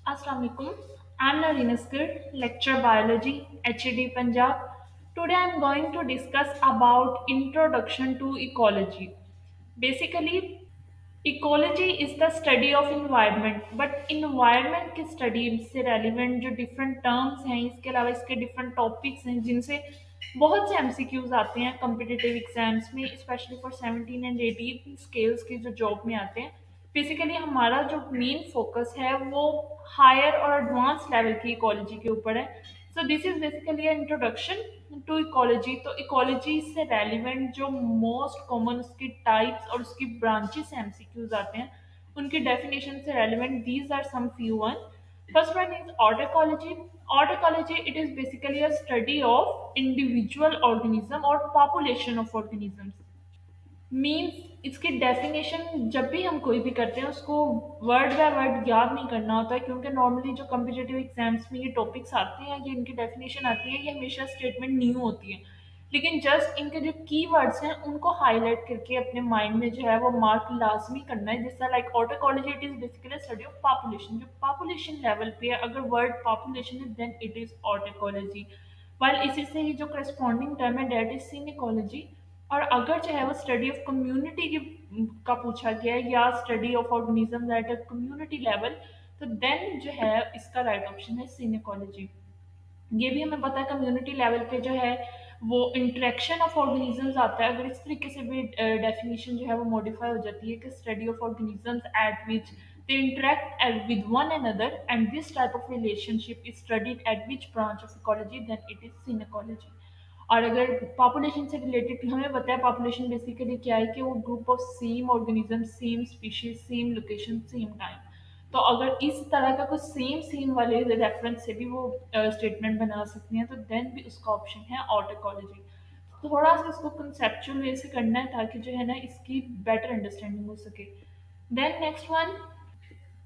Assalamualaikum. I'm Narina Skir, lecture biology, HED Punjab. Today I'm going to discuss about introduction to ecology. Basically, ecology is the study of environment, but environment की study से relevant जो different terms हैं, इसके अलावा इसके different topics हैं जिनसे बहुत से MCQs आते हैं competitive exams में, especially for 17 and 18 scales के जो job में आते हैं. बेसिकली हमारा जो मेन फोकस है वो हायर और एडवांस लेवल की इकोलॉजी के ऊपर है. So this is basically introduction to ecology. तो इकोलॉजी से रेलिवेंट जो मोस्ट कॉमन उसकी टाइप्स और उसकी ब्रांचेस एमसीक्यूज आते हैं उनकी डेफिनेशन से relevant these are some few one. First one is autecology. Autecology it is basically a study of individual organism और पॉपुलेशन ऑफ ऑर्गेनिजम्स. मीन्स इसकी डेफिनेशन जब भी हम कोई भी करते हैं उसको वर्ड बाय वर्ड याद नहीं करना होता है, क्योंकि नॉर्मली जो कम्पिटिटिव एग्जाम्स में ये टॉपिक्स आते हैं, ये इनकी डेफिनेशन आती है, ये हमेशा स्टेटमेंट न्यू होती है. लेकिन जस्ट इनके जो की वर्ड्स हैं उनको हाईलाइट करके अपने माइंड में जो है वो मार्क लाजमी करना है. जैसा like autecology it is basically study of population. जो पॉपुलेशन लेवल पे है, अगर वर्ड पॉपुलेशन है then it is autecology. While इसी से ही जो करस्पॉन्डिंग टर्म है डेट इज सिनिकोलॉजी. और अगर चाहे वो स्टडी ऑफ कम्युनिटी की का पूछा गया है या study of organism at a community level, तो देन जो है इसका राइट ऑप्शन है सिनेकोलॉजी. ये भी हमें पता है कम्युनिटी लेवल पे जो है वो इंटरेक्शन ऑफ ऑर्गेनिजम्स आता है. अगर इस तरीके से भी डेफिनेशन जो है वो मॉडिफाई हो जाती है कि study of organisms at which they interact with one another and this type of relationship is studied at which branch of ecology, then it is synecology. और अगर पॉपुलेशन से रिलेटेड हमें पता है पॉपुलेशन बेसिकली क्या है कि वो group of same organism, same species, same location, same time. तो अगर इस तरह का कुछ सेम सेम वाले रेफरेंस से भी वो स्टेटमेंट बना सकती हैं तो देन भी उसका ऑप्शन है ऑटोकॉलॉजी. थोड़ा सा इसको कंसेप्चुअल वे से करना है ताकि जो है ना इसकी बेटर अंडरस्टैंडिंग हो सके. Then next one,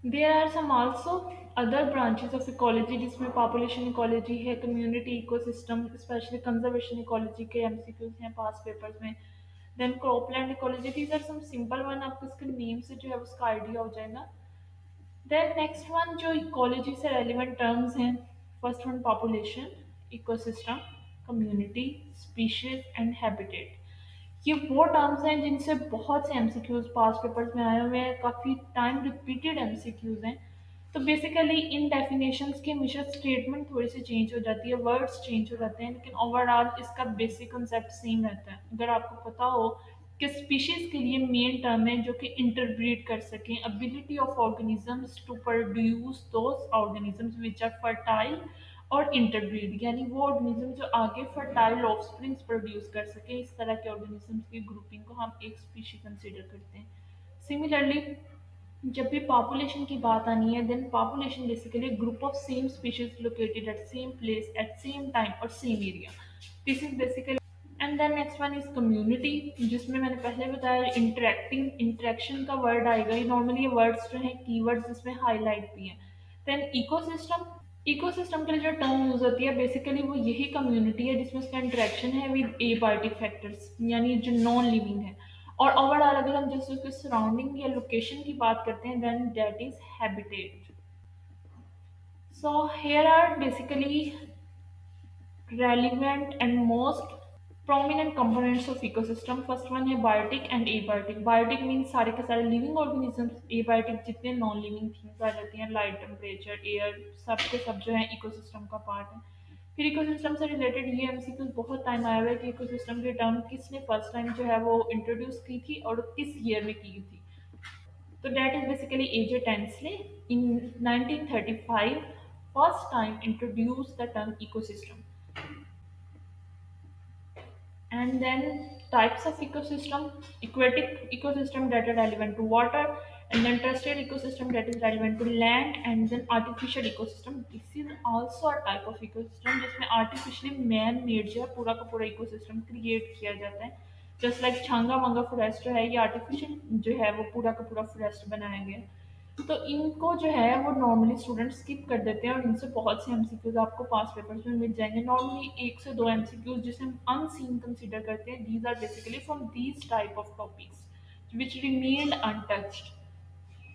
there are some also other branches of ecology जिसमें पॉपुलेशन इकोलॉजी है, community ecosystem, specially conservation ecology के एमसीक्यूज हैं पास पेपर्स में. Then cropland ecology, these are some simple one, आपको इसके name से जो है उसका आइडिया हो जाएगा. देन नेक्स्ट वन जो इकोलॉजी से रेलिवेंट टर्म्स हैं, first one population, ecosystem, community, species and habitat. ये वो टर्म्स हैं जिनसे बहुत से एमसीक्यूज पास पेपर्स में आए हुए हैं, काफ़ी टाइम रिपीटेड एमसीक्यूज हैं. तो बेसिकली इन डेफिनेशंस की हमेशा स्टेटमेंट थोड़ी सी चेंज हो जाती है, वर्ड्स चेंज हो जाते हैं, लेकिन ओवरऑल इसका बेसिक कंसेप्ट सेम रहता है. अगर आपको पता हो कि स्पीशीज के लिए मेन टर्म है जो कि इंटरब्रीड कर सकें, ability of organisms to produce those organisms which are fertile और इंटरब्रीड, यानी वो ऑर्गेनिज्म जो आगे फर्टाइल ऑफस्प्रिंग्स प्रोड्यूस कर सके, इस तरह के ऑर्गेनिजम्स की ग्रुपिंग को हम एक स्पीशी कंसिडर करते हैं. सिमिलरली जब भी पॉपुलेशन की बात आनी है then population basically group of same species located at same place at same time और same area. This is basically. And then next one is community, जिसमें मैंने पहले बताया इंटरेक्टिंग इंटरेक्शन का वर्ड आएगा. ये नॉर्मली ये वर्ड्स जो हैं कीवर्ड्स जिसमें हाईलाइट भी हैं. Then ecosystem. इकोसिस्टम के लिए जो टर्म यूज होती है बेसिकली वो यही कम्युनिटी है जिसमें उसका इंटरेक्शन है विद एबायोटिक फैक्टर्स, यानी जो नॉन लिविंग है. और ओवरऑल अगर हम जैसे उसके सराउंडिंग या लोकेशन की बात करते हैं then that is habitat. So here are basically relevant and most prominent components of ecosystem. First one है biotic and abiotic. Biotic means सारे के सारे living organisms. Abiotic जितने non living things आ जाती हैं, light, temperature, air, सब के सब जो है ecosystem का part है. फिर इकोसिस्टम से रिलेटेड ये एमसीक्यूज बहुत टाइम आया हुआ है कि इकोसिस्टम की टर्म किसने फर्स्ट टाइम जो है वो इंट्रोड्यूस की थी और किस ईयर में की थी. तो that is basically AJ Tansley in 1935 first time introduce the term ecosystem. And then types of ecosystem: aquatic ecosystem that are relevant to water, and then terrestrial ecosystem that is relevant to land, and then artificial ecosystem. This is also a type of ecosystem जिसमें artificially man made जो है पूरा का पूरा ecosystem create किया जाता है. Just like Changa मांगा फॉरेस्ट जो है ये आर्टिफिशियल जो है वो पूरा का पूरा फॉरेस्ट बनाया गया है. तो इनको जो है वो नॉर्मली स्टूडेंट स्किप कर देते हैं और इनसे बहुत से एमसीक्यूज आपको पास पेपर्स में मिल जाएंगे. नॉर्मली एक से दो एमसीक्यूज जिसे हम अनसीन कंसीडर करते हैं, these are basically from these type of topics which remained untouched.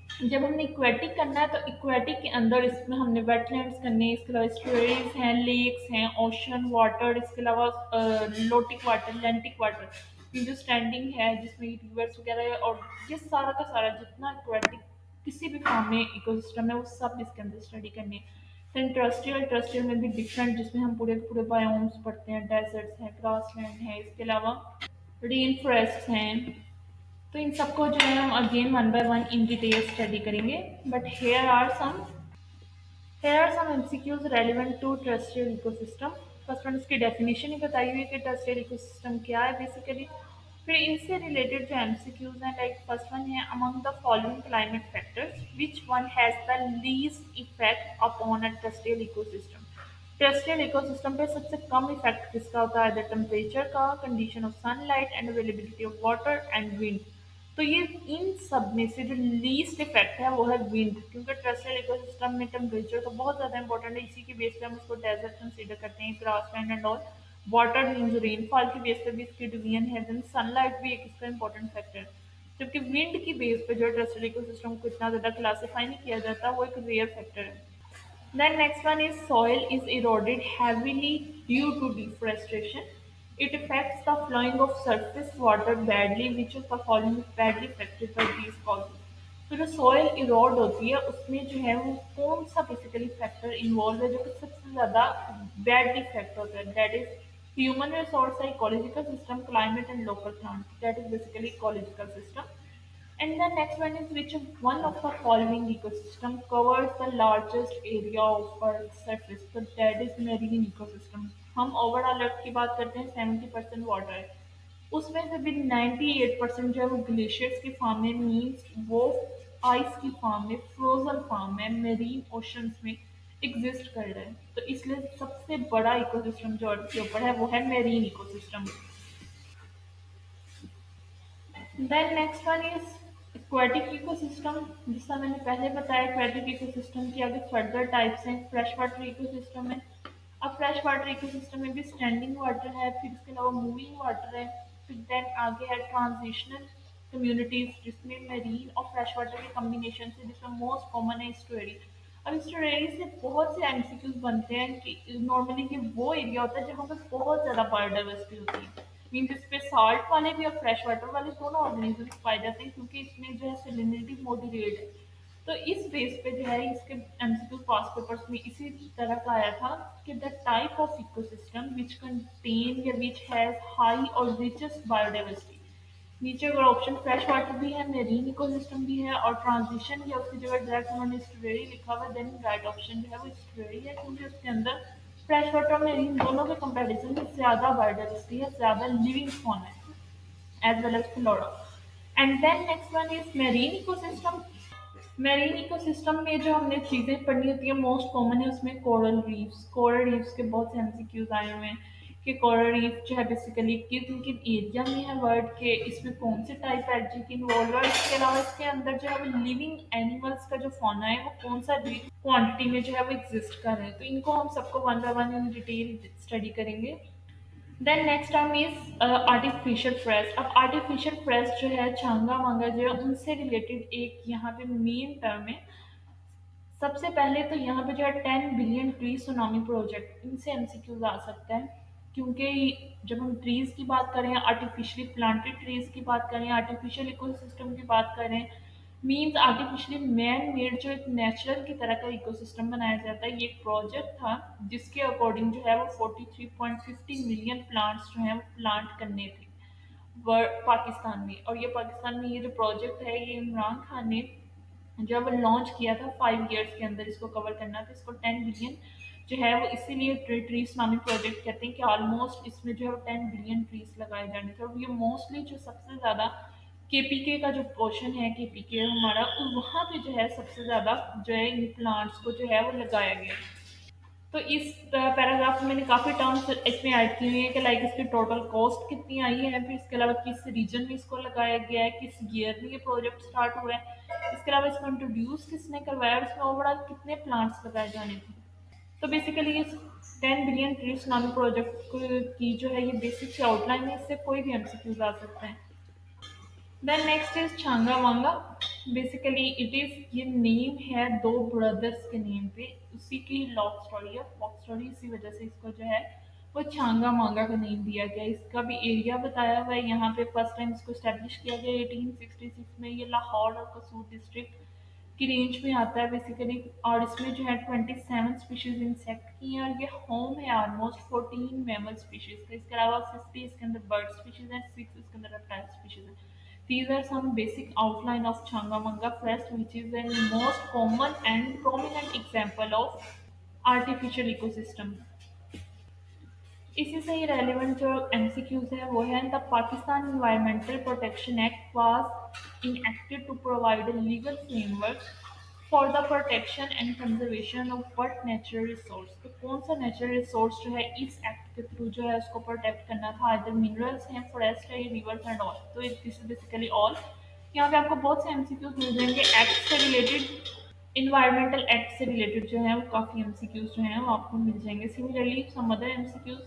जब हमने इक्वेटिक करना है तो इक्वेटिक के अंदर इसमें हमने वेटलैंड्स करने हैं, इसके अलावा स्टोरेज हैं, लेक्स हैं, ओशन वाटर, इसके अलावा लोटिक वाटर, लेंटिक वाटर, ये जो स्टैंडिंग है जिसमें रिवर्स वगैरह है, और ये सारा का सारा जितना इक्वेटिक किसी भी फॉर्म में इकोसिस्टम है वो सब इसके अंदर स्टडी करनी है। फिर इंडस्ट्रियल इंडस्ट्रियल में भी डिफरेंट, जिसमें हम पूरे पूरे बायोम्स पढ़ते हैं, डेजर्ट्स हैं, ग्रासलैंड है, इसके अलावा रेन फॉरेस्ट हैं। तो इन सबको जो है हम again one by one in detail study करेंगे। But here are some MCQs relevant to terrestrial ecosystem। First one इसकी डेफिनेशन ही बताई हुई है कि terrestrial ecosystem क्या है बेसिकली। फिर इनसे रिलेटेड जो MCQs हैं, लाइक फर्स्ट वन है among the following climate factors which one has the least effect upon a terrestrial ecosystem। Terrestrial ecosystem पे सबसे कम इफेक्ट किसका होता है? द टेम्परेचर का, condition of sunlight and availability of water and wind. तो ये इन सब में से जो लीस्ट इफेक्ट है वो है विंड, क्योंकि टेरेस्ट्रियल इकोसिस्टम में टेम्परेचर तो बहुत ज़्यादा इंपॉर्टेंट है, इसी के बेस पे हम उसको डेजर्ट कंसीडर करते हैं, grassland and all. Water means rainfall के बेस पे भी इसकी डिवीजन है, देन सनलाइट भी एक इसका इंपॉर्टेंट फैक्टर है। जबकि विंड की बेस पे जो टेरेस्ट्रियल इकोसिस्टम को इतना ज़्यादा क्लासीफाई नहीं किया जाता, वो एक रेयर फैक्टर है। Then next one is soil is eroded heavily due to deforestation. It affects the flowing of surface water badly, which is the following is badly affected by these causes। तो जो soil Erode होती है उसमें जो है वो कौन सा बेसिकली फैक्टर इन्वॉल्व है जो कि सबसे ज़्यादा बैड इफेक्ट होता है? That is human resource, ecological system, climate and local plant. That is basically ecological system. And the next one is which one of the following ecosystem covers the largest area of Earth's surface? So that is marine ecosystem। हम overall earth की बात करते हैं, 70% water है, उसमें से भी 98% जो है वो ग्लेशियर्स की फॉर्म में, मीन्स वो आइस की फॉर्म में, फ्रोजन फॉर्म में, मेरीन ओशंस में एग्जिस्ट कर रहे हैं। तो इसलिए सबसे बड़ा इकोसिस्टम जो अर्थ के ऊपर है वो है marine ecosystem. Then next one is aquatic ecosystem. जिसका मैंने पहले बताया एक्वेटिक इकोसिस्टम की आगे फर्दर टाइप्स हैं। फ्रेश वाटर इकोसिस्टम है। अब फ्रेश वाटर इकोसिस्टम में भी स्टैंडिंग वाटर है, फिर इसके अलावा मूविंग वाटर है, फिर देन आगे है ट्रांजिशनल कम्युनिटीज जिसमें मरीन और फ्रेश वाटर के कम्बिनेशन से, जिसमें मोस्ट कॉमन है स्टोरी। अब स्टोरी से बहुत से एमसीक्यूज बनते हैं कि नॉर्मली कि वो एरिया होता है जहाँ पर बहुत ज़्यादा बायोडाइवर्सिटी होती है, मीन्स इस पे साल्ट वाले भी और फ्रेश वाटर वाले दोनों ऑर्गेनिजम्स पाए जाते हैं, क्योंकि इसमें जो है सेलिनिटी मॉडरेट है। तो इस बेस पे जो है इसके एमसीक्यू पास पेपर्स में इसी तरह का आया था कि the type of ecosystem which contain या विच हैज हाई और रिचेस्ट बायोडाइवर्सिटी। नीचे अगर ऑप्शन फ्रेश वाटर भी है, मेरीन इकोसिस्टम भी है, और ट्रांजिशन या उसकी जगह डायरेक्ट उन्होंने स्ट्रॉबेरी लिखा हुआ है, देन राइट ऑप्शन जो है वो स्ट्रॉबेरी है, क्योंकि उसके अंदर फ्रेश वाटर और मेरीन दोनों के कंपैरिजन में ज़्यादा बायोडाइवर्सिटी है, ज़्यादा लिविंग फॉर्म है, as well as flora. And then next one is marine ecosystem. Marine ecosystem में जो हमने चीज़ें पढ़नी होती है मोस्ट कॉमन है उसमें कोरल रीफ्स। कोरल रीफ्स के बहुत से एमसीक्यूज आए हुए हैं कि कोरल रीफ जो है बेसिकली किन किन एरिया में है वर्ल्ड के, इसमें कौन से टाइप एल्गी की इन्वॉल्व है, इसके अलावा इसके अंदर जो है वो लिविंग एनिमल्स का जो फौना है वो कौन सा क्वांटिटी में जो है वो एग्जिस्ट कर रहे हैं। तो इनको हम सबको one by one in detail study करेंगे। Then next term is artificial fresh. अब आर्टिफिशियल फ्रेश जो है छांगा मांगा जो है उनसे रिलेटेड एक यहाँ पे मेन टर्म है। सबसे पहले तो यहाँ पे जो है 10 बिलियन ट्री सुनामी प्रोजेक्ट, इनसे एमसीक्यूज आ सकता है, क्योंकि जब हम ट्रीज की बात करें, आर्टिफिशियली प्लांटेड ट्रीज की बात करें, आर्टिफिशियल इकोसिस्टम की बात करें, मीन्स आर्टिफिशियली मैन मेड जो एक नेचुरल की तरह का इकोसिस्टम बनाया जाता है, ये एक प्रोजेक्ट था जिसके अकॉर्डिंग जो है वो 43.50 मिलियन प्लांट्स जो हैं वो प्लांट करने थे पाकिस्तान में। और ये पाकिस्तान में ये जो प्रोजेक्ट है ये इमरान खान ने जब लॉन्च किया था 5 ईयर्स के अंदर इसको कवर करना था, इसको 10 बिलियन जो है वो इसीलिए ट्रीज नामी प्रोजेक्ट कहते हैं कि ऑलमोस्ट इसमें जो है वो 10 बिलियन ट्रीज लगाए जाने थे। और ये मोस्टली जो सबसे ज़्यादा केपीके का जो पोर्शन है, केपीके हमारा, वहाँ पे जो है सबसे ज़्यादा जो है इन प्लांट्स को जो है वो लगाया गया। तो इस पैराग्राफ में मैंने काफ़ी टर्म्स इसमें ऐड की हुई है कि लाइक इसकी टोटल कॉस्ट कितनी आई है, फिर इसके अलावा किस रीजन में इसको लगाया गया है, किस ईयर में ये प्रोजेक्ट स्टार्ट हुआ है, इसके अलावा इसको इंट्रोड्यूस किसने करवाया और इसमें ओवरऑल कितने प्लांट्स लगाए जाने थे। तो बेसिकली इस 10 बिलियन ट्री सुनामी प्रोजेक्ट की जो है ये बेसिक सी आउटलाइन है, इससे कोई भी एमसीक्यूज आ सकते हैं। Then next is Changa Manga. Basically it is, ये नेम है दो ब्रदर्स के नेम पे, उसी की लव स्टोरी है, फॉक स्टोरी, इसी वजह से इसको जो है वो छांगा मांगा का नेम दिया गया। इसका भी एरिया बताया हुआ है, यहाँ पे फर्स्ट टाइम इसको स्टैब्लिश किया गया 1866 में। ये लाहौर और कसूर डिस्ट्रिक्ट की रेंज में आता है बेसिकली, और इसमें जो है 27 स्पीशीज इंसेक्ट की हैं, और ये होम है ऑलमोस्ट 14 मैमल स्पीशीज का। इसके अलावा 50 इसके अंदर बर्ड स्पीशीज हैं, 6 इसके अंदर रेप्टाइल स्पीशीज हैं। These are some basic outline of Changamanga Fest, which is the most common and prominent example of artificial ecosystem. इसी से ही रेलिवेंट जो एमसीक्यूज है वो है, the Pakistan environmental protection act was enacted to provide a legal framework for the protection and conservation of what natural resource. तो कौन सा natural resource जो है इस एक्ट के थ्रू जो है उसको प्रोटेक्ट करना था, इधर मिनरल्स हैं, फॉरेस्ट है, रिवर्स एंड ऑल। तो दिस इज बेसिकली ऑल। यहाँ पे आपको बहुत से एमसीक्यूज मिल जाएंगे एक्ट से रिलेटेड, इन्वायरमेंटल एक्ट से रिलेटेड जो है वो काफ़ी एमसीक्यूज जो हैं वो आपको मिल जाएंगे। Similarly some other MCQs,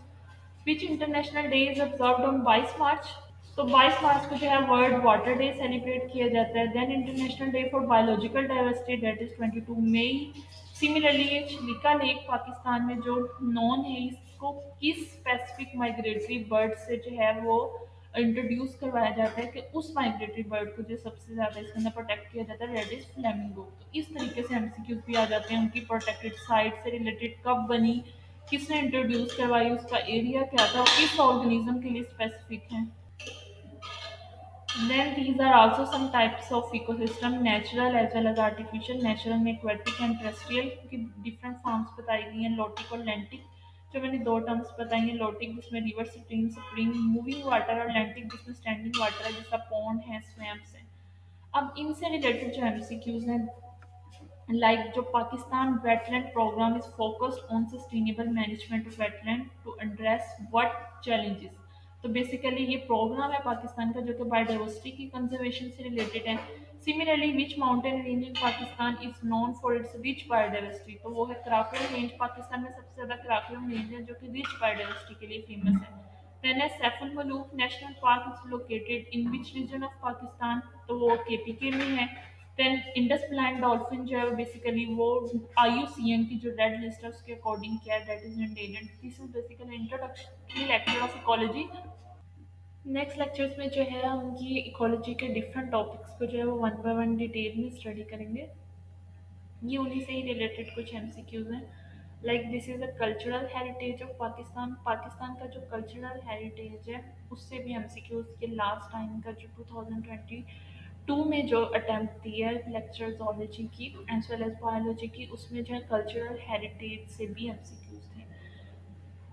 which international day is observed on 22 March. तो 22 मार्च को जो है वर्ल्ड वाटर डे सेलिब्रेट किया जाता है। Then international day for biological diversity, that is 22 May. Similarly ये चिलिका लेक पाकिस्तान में जो नॉन है, इसको किस स्पेसिफिक माइग्रेटरी बर्ड से जो है वो इंट्रोड्यूस करवाया जाता है कि उस माइग्रेटरी बर्ड को जो सबसे ज़्यादा इसके अंदर प्रोटेक्ट किया जाता है, रेड इज फ्लेमिंगो। तो इस तरीके से एमसीक्यूज भी आ जाते हैं, उनकी प्रोटेक्टेड साइट से रिलेटेड, कब बनी, किसने इंट्रोड्यूस करवाई, उसका एरिया क्या था, किस ऑर्गेनिज्म के लिए स्पेसिफिक है। Then these are also some types of ecosystem, natural as well as artificial। Natural में aquatic and terrestrial की different forms बताई गई हैं, लोटिक और लेंटिक। जो मैंने दो टर्म्स बताई हैं, लोटिक जिसमें river, stream, spring, moving water, और लेंटिक जिसमें स्टैंडिंग वाटर है, जैसा पॉन्ड है, स्वैम्प्स हैं। अब इनसे रिलेटेड जो एमसीक्यूज हैं, like जो Pakistan wetland program is focused on sustainable management of wetland to address what challenges। तो बेसिकली ये प्रोग्राम है पाकिस्तान का जो कि बायोडाइवर्सिटी की कंजर्वेशन से रिलेटेड है। Similarly which mountain range in Pakistan is known for its rich biodiversity. तो वो है कराकोरम रेंज, पाकिस्तान में सबसे ज़्यादा कराकोरम रेंज है जो कि रिच बायोडाइवर्सिटी के लिए फेमस है। देन है Saiful Malook national park, is located in which region of Pakistan. तो वो केपीके में है। देन इंडस प्लांट डॉल्फिन जो है बेसिकली वो आईयूसीएन की जो रेड लिस्ट है उसके अकॉर्डिंग क्या है, that is endangered. This is basically introductory lecture of ecology. Next lectures में जो है हम ये इकोलॉजी के डिफरेंट टॉपिक्स को जो है वो वन बाय वन डिटेल में स्टडी करेंगे। ये उन्हीं से ही रिलेटेड कुछ एमसीक्यूज हैं। Like this is a cultural heritage of Pakistan. Pakistan का जो कल्चरल हेरिटेज है उससे भी एमसीक्यूज के लास्ट टाइम का जो 2022 में जो अटेम्प्ट दिया है लेक्चर जोलॉजी की एज वेल एज बायोलॉजी की, उसमें जो है कल्चरल हेरिटेज से भी एमसीक्यूज थे।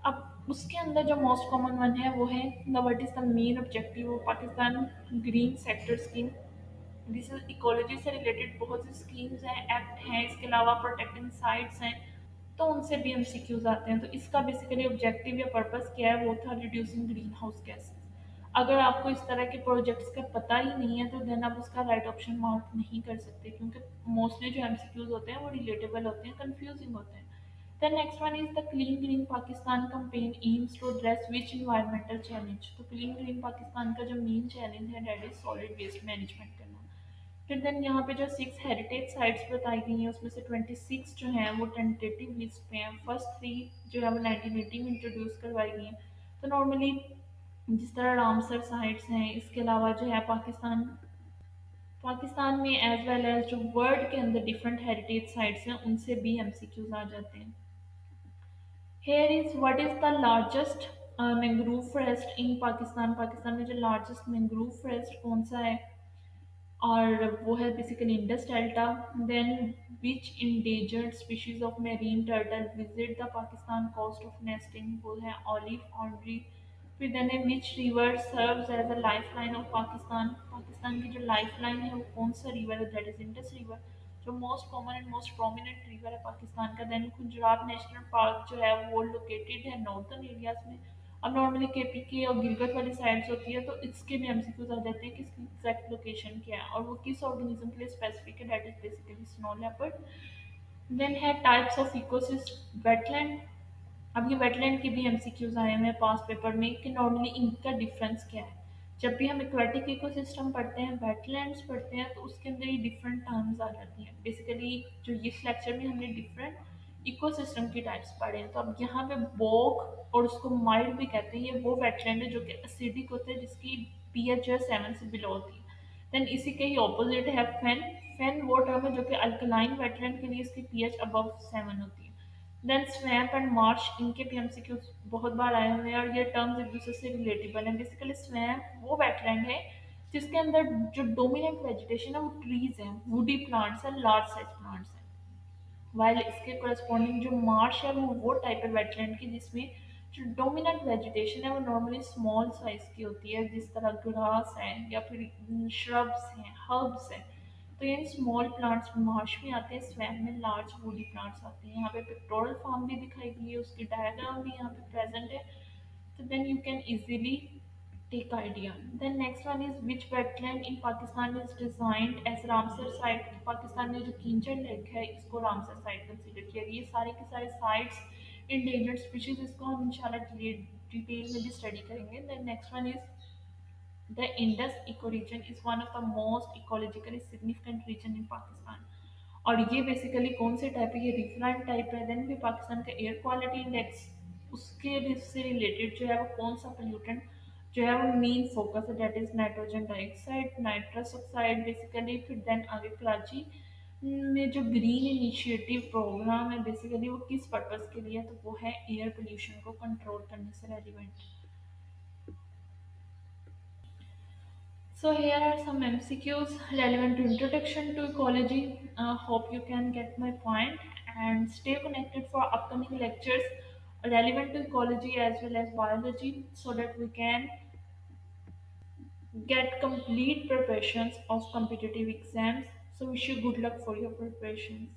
अब उसके अंदर जो मोस्ट कॉमन वन है वो है the what is the main objective of Pakistan green sector scheme. This is ecology से रिलेटेड बहुत सी स्कीम्स हैं, एक्ट हैं, इसके अलावा प्रोटेक्टिंग साइट्स हैं, तो उनसे भी एमसीक्यूज आते हैं। तो इसका बेसिकली ऑब्जेक्टिव या पर्पस क्या है, वो था रिड्यूसिंग ग्रीन हाउस गैसेस। अगर आपको इस तरह के प्रोजेक्ट्स का पता ही नहीं है तो देन आप उसका राइट ऑप्शन मार्क नहीं कर सकते, क्योंकि मोस्टली जो एमसीक्यूज होते हैं वो रिलेटेबल होते हैं, कंफ्यूजिंग होते हैं। The next one is the Clean Green Pakistan campaign aims to address which environmental challenge। तो Clean Green Pakistan का जो मेन चैलेंज है that is solid waste management करना। फिर देन यहाँ पे जो 6 हेरिटेज साइट्स बताई गई हैं उसमें से 26 जो हैं वो टेंटेटिव लिस्ट पे हैं। फर्स्ट 3 जो है वो 1980 में इंट्रोड्यूस करवाई गई हैं। तो नॉर्मली जिस तरह रामसर साइट्स हैं, इसके अलावा जो है पाकिस्तान में एज वेल एज जो वर्ल्ड के अंदर डिफरेंट हेरिटेज साइट्स हैं उनसे भी एमसीक्यूज आ जाते हैं। Here is what is the largest mangrove forest in Pakistan. Pakistan में जो लार्जेस्ट मैंग्रोव फॉरेस्ट कौन सा है, और वो है basically Indus delta. Then which endangered species of marine turtle visit the Pakistan coast of nesting, वो है ऑलिव ऑड्री। फिर देन है which river serves as a life line of Pakistan. Pakistan की जो लाइफ लाइन है वो कौन सा रिवर है, दैट इज इंडस रिवर, जो most common and most prominent river है पाकिस्तान का। देन गुजरात नेशनल पार्क जो है वो लोकेटेड है नॉर्थन एरियाज में। अब नॉर्मली केपीके और गिलगित वाली साइड्स होती है तो इसके भी एमसीक्यूज आ जाते हैं कि इसकी एग्जैक्ट लोकेशन क्या है और वो किस ऑर्गेनिज्म के लिए स्पेसिफिक है, that is basically snow leopard. Then है टाइप्स ऑफ इकोसिस्ट वेटलैंड। अब ये वेटलैंड के भी एमसीक्यूज आए हुए हैं पास पेपर में कि नॉर्मली इनका डिफरेंस क्या है। जब भी हम एक्वाटिक इकोसिस्टम पढ़ते हैं, वेटलैंड्स पढ़ते हैं, तो उसके अंदर ये डिफरेंट टर्म्स आ जाती हैं। बेसिकली जो इस लेक्चर में हमने डिफरेंट इकोसिस्टम की टाइप्स पढ़े हैं। तो अब यहाँ पे बोग और उसको माइल्ड भी कहते हैं, ये वो वेटलैंड है जो कि एसिडिक होते हैं, जिसकी पीएच जो है 7 से बिलो होती है। देन इसी के ही ऑपोजिट है फेन। फेन वो टर्म है जो कि अल्कलाइन वेटलैंड के लिए इसकी पीएच अबव 7 होती है। देन स्वैम्प एंड मार्श, इनके भी एमसीक्यूज बहुत बार आए हुए हैं और ये टर्म्स एक दूसरे से रिलेटेबल हैं। बेसिकली स्वैम्प वो वेटलैंड है जिसके अंदर जो डोमिनेंट वेजिटेशन है वो ट्रीज हैं, वुडी प्लांट्स हैं, लार्ज साइज प्लांट्स हैं। वाइल इसके कोरस्पॉन्डिंग जो मार्श है वो टाइप है वेटलैंड की जिसमें जो डोमिनेंट वेजिटेशन है वो नॉर्मली स्मॉल साइज की होती है, जिस तरह ग्रास है या फिर श्रब्स हैं, हर्ब्स हैं। तो ये स्मॉल प्लांट्स मार्श में आते हैं, स्वैम में लार्ज वुडी प्लांट्स आते हैं। यहाँ पे पिक्टोरल फार्म भी दिखाई गई है, उसकी डायग्राम भी यहाँ पे प्रेजेंट है। So then you can easily take idea. Then next one is which wetland in Pakistan is designed as Ramsar site. Pakistan में जो किंचन लेक है इसको रामसर साइट कंसीडर किया गया। ये सारे के सारे साइट्स इंडेंजर्ड स्पीशीज, इसको हम इंशाल्लाह डिटेल में भी स्टडी करेंगे। Then next one is the Indus ecoregion is one of the most ecologically significant region in Pakistan. और ये बेसिकली कौन से टाइप है, ये रिफराइंड टाइप है। देन भी पाकिस्तान का एयर क्वालिटी इंडेक्स, उसके भी से रिलेटेड जो है वो कौन सा पोल्यूटेंट जो है वो मेन फोकस है, that is nitrogen dioxide, nitrous oxide basically. फिर देन आगे कराची में जो ग्रीन इनिशिएटिव प्रोग्राम है बेसिकली वो किस पर्पज़ के लिए है, तो वो है एयर पोल्यूशन को कंट्रोल करने से relevant. So here are some MCQs relevant to introduction to ecology. Hope you can get my point and stay connected for upcoming lectures relevant to ecology as well as biology so that we can get complete preparations of competitive exams. So wish you good luck for your preparations.